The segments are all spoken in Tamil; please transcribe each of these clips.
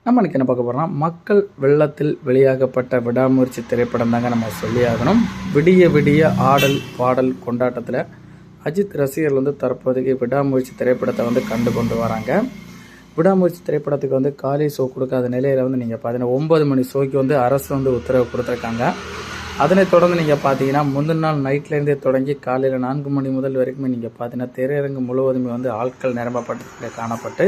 நம்ம இன்றைக்கி என்ன பார்க்க போகிறோம்னா, மக்கள் வெள்ளத்தில் வெளியாகப்பட்ட விடாமுயற்சி திரைப்படம் தாங்க நம்ம சொல்லியாகணும். விடிய விடிய ஆடல் பாடல் கொண்டாட்டத்தில் அஜித் ரசிகர்கள் தற்போதைக்கு விடாமுயற்சி திரைப்படத்தை கண்டு கொண்டு வராங்க. விடாமுயற்சி திரைப்படத்துக்கு காலை ஷோ கொடுக்காத நிலையில் நீங்கள் பார்த்தீங்கன்னா 9 மணி ஷோக்கு அரசு உத்தரவு கொடுத்துருக்காங்க. அதனைத் தொடர்ந்து நீங்கள் பார்த்தீங்கன்னா முந்தின நாள் நைட்லேருந்தே தொடங்கி காலையில் 4 மணி முதல் வரைக்குமே நீங்கள் பார்த்தீங்கன்னா திரையரங்கு முழுவதுமே ஆட்கள் நிரம்பப்பட்டு காணப்பட்டு,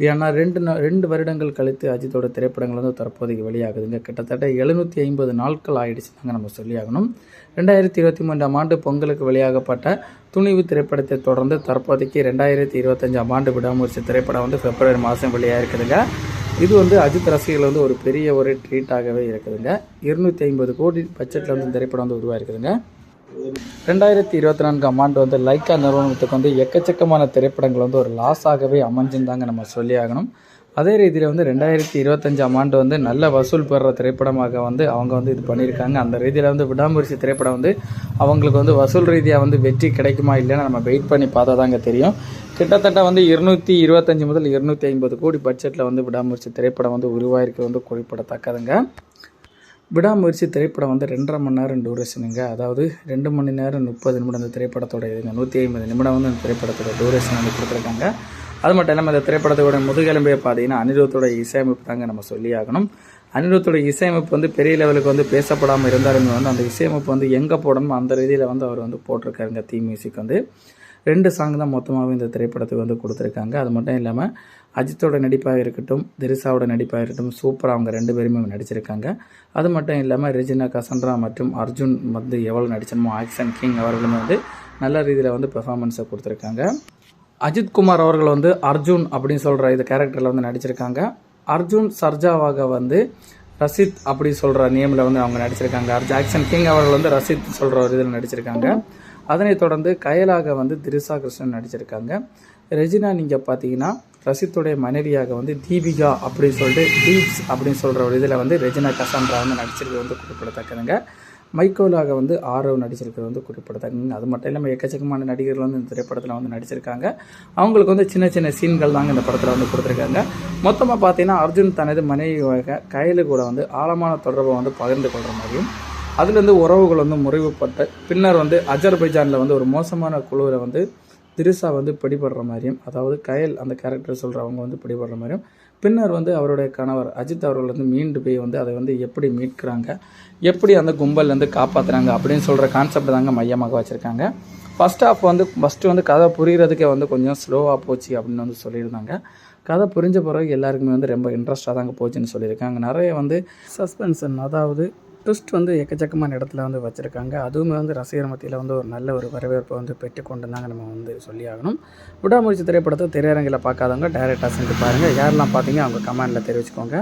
ஏன்னா 2 வருடங்கள் கழித்து அஜித்தோட திரைப்படங்கள் தற்போதைக்கு வெளியாகுதுங்க. கிட்டத்தட்ட 750 நாட்கள் ஆகிடுச்சு தாங்க நம்ம சொல்லியாகணும். 2023ஆம் ஆண்டு பொங்கலுக்கு வெளியாகப்பட்ட துணிவு திரைப்படத்தை தொடர்ந்து தற்போதைக்கு 2025ஆம் ஆண்டு விடாமுயற்சி திரைப்படம் பிப்ரவரி மாதம் வெளியாகிருக்குதுங்க. இது அஜித் ரசிகர்கள் ஒரு பெரிய ஒரு ட்ரீட்டாகவே இருக்குதுங்க. 250 கோடி பட்ஜெட்டில் திரைப்படம் உருவாயிருக்குதுங்க. 2024ஆம் ஆண்டு லைக்கா நிறுவனத்துக்கு எக்கச்சக்கமான திரைப்படங்கள் ஒரு லாஸாகவே அமைஞ்சுதாங்க நம்ம சொல்லியாகணும். அதே ரீதியில் 2025ஆம் ஆண்டு நல்ல வசூல் பெறுற திரைப்படமாக அவங்க இது பண்ணியிருக்காங்க. அந்த ரீதியில் விடாமுயற்சி திரைப்படம் அவங்களுக்கு வசூல் ரீதியாக வெற்றி கிடைக்குமா இல்லைன்னா நம்ம வெயிட் பண்ணி பார்த்தா தாங்க தெரியும். கிட்டத்தட்ட 225 முதல் 250 கோடி பட்ஜெட்டில் விடாமுயற்சி திரைப்படம் உருவாயிருக்கு குறிப்பிடத்தக்கதுங்க. விடாமுயற்சி திரைப்படம் 2.5 மணி நேரம் டூரேஷனுங்க. அதாவது 2 மணி நேரம் 30 நிமிடம் இந்த திரைப்படத்தோட இதுங்க. 150 நிமிடம் இந்த திரைப்படத்தோட டூரேஷன் கொடுத்துருக்காங்க. அது மட்டும் இல்லாமல் இந்த திரைப்படத்தோட முதுகெலும்பே பார்த்தீங்கன்னா அனிருத்தோட இசையமைப்பு தாங்க நம்ம சொல்லி ஆகணும். அனிருத்தோட இசையமைப்பு பெரிய லெவலுக்கு பேசப்படாமல் இருந்தாலுமே அந்த இசையமைப்பு எங்கே போடணும் அந்த ரீதியில் அவர் போட்டிருக்காருங்க. தீ மியூசிக் 2 சாங் தான் மொத்தமாகவே இந்த திரைப்படத்துக்கு கொடுத்துருக்காங்க. அது மட்டும் இல்லாமல் அஜித்தோட நடிப்பாக இருக்கட்டும், திரிசாவோட நடிப்பாக இருக்கட்டும், சூப்பராக அவங்க 2 பேருமே நடிச்சிருக்காங்க. அது மட்டும் இல்லாமல் ரெஜினா கசன்ட்ரா மற்றும் அர்ஜுன் எவ்வளோ நடிச்சணுமோ ஆக்ஷன் கிங் அவர்களுமே நல்ல ரீதியில் பெர்ஃபார்மன்ஸை கொடுத்துருக்காங்க. அஜித் குமார் அவர்கள் அர்ஜுன் அப்படின்னு சொல்கிற இது கேரக்டரில் நடிச்சிருக்காங்க. அர்ஜுன் சர்ஜாவாக ரசித் அப்படி சொல்கிற நேமில் அவங்க நடிச்சிருக்காங்க. ஆக்ஷன் கிங் அவர்கள் ரசித் சொல்கிற ஒரு இதில் நடிச்சிருக்காங்க. அதனைத் தொடர்ந்து கயலாக திரிசா கிருஷ்ணன் நடிச்சிருக்காங்க. ரெஜினா நீங்கள் பார்த்தீங்கன்னா ரசித்துடைய மனைவியாக தீபிகா அப்படின்னு சொல்லிட்டு டீப்ஸ் அப்படின்னு சொல்கிற ஒரு இதில் ரெஜினா கசான்ட்ரா நடிச்சிருக்கிறது குறிப்பிடத்தக்கதுங்க. மைக்கோலாக ஆரவ் நடிச்சிருக்கிறது குறிப்பிடத்தக்கங்க. அது மட்டும் இல்லாமல் எக்கச்சக்கமான நடிகர்கள் இந்த திரைப்படத்தில் நடிச்சிருக்காங்க. அவங்களுக்கு சின்ன சின்ன சீன்கள் தாங்க இந்த படத்தில் கொடுத்துருக்காங்க. மொத்தமாக பார்த்தீங்கன்னா அர்ஜுன் தனது மனைவியாக கயலு கூட ஆழமான தொடர்பை பகிர்ந்து கொள்கிற மாதிரியும், அதுலேருந்து உறவுகள் முறிவுப்பட்ட பின்னர் அஜர்பைஜானில் ஒரு மோசமான குழுவில் திரிசா பிடிபடுற மாதிரியும், அதாவது கயல் அந்த கேரக்டர் சொல்கிறவங்க பிடிபடுற மாதிரியும், பின்னர் அவருடைய கணவர் அஜித் அவர்கள் மீண்டு போய் அதை எப்படி மீட்கிறாங்க, எப்படி அந்த கும்பல்லேருந்து காப்பாற்றுறாங்க அப்படின்னு சொல்கிற கான்செப்ட் தாங்க மையமாக வச்சுருக்காங்க. ஃபஸ்ட் ஹாஃப் ஃபஸ்ட்டு கதை புரிகிறதுக்கே கொஞ்சம் ஸ்லோவாக போச்சு அப்படின்னு சொல்லியிருந்தாங்க. கதை புரிஞ்ச பிறகு எல்லாருக்குமே ரொம்ப இன்ட்ரெஸ்ட்டாக தாங்க போச்சுன்னு சொல்லியிருக்காங்க. நிறைய சஸ்பென்ஷன், அதாவது ட்விஸ்ட் எக்கச்சக்கமான இடத்துல வச்சுருக்காங்க. அதுவுமே ரசிகர் மத்தியில் ஒரு நல்ல ஒரு வரவேற்பை பெற்றுக்கொண்டு தாங்க நம்ம சொல்லி ஆகணும். விடாமுயற்சி திரைப்படத்தை திரையரங்கில் பார்க்காதவங்க டைரெக்டாக சென்று பாருங்கள். யாரெல்லாம் பார்த்தீங்க அவங்க கமெண்டில் தெரிவிச்சுக்கோங்க.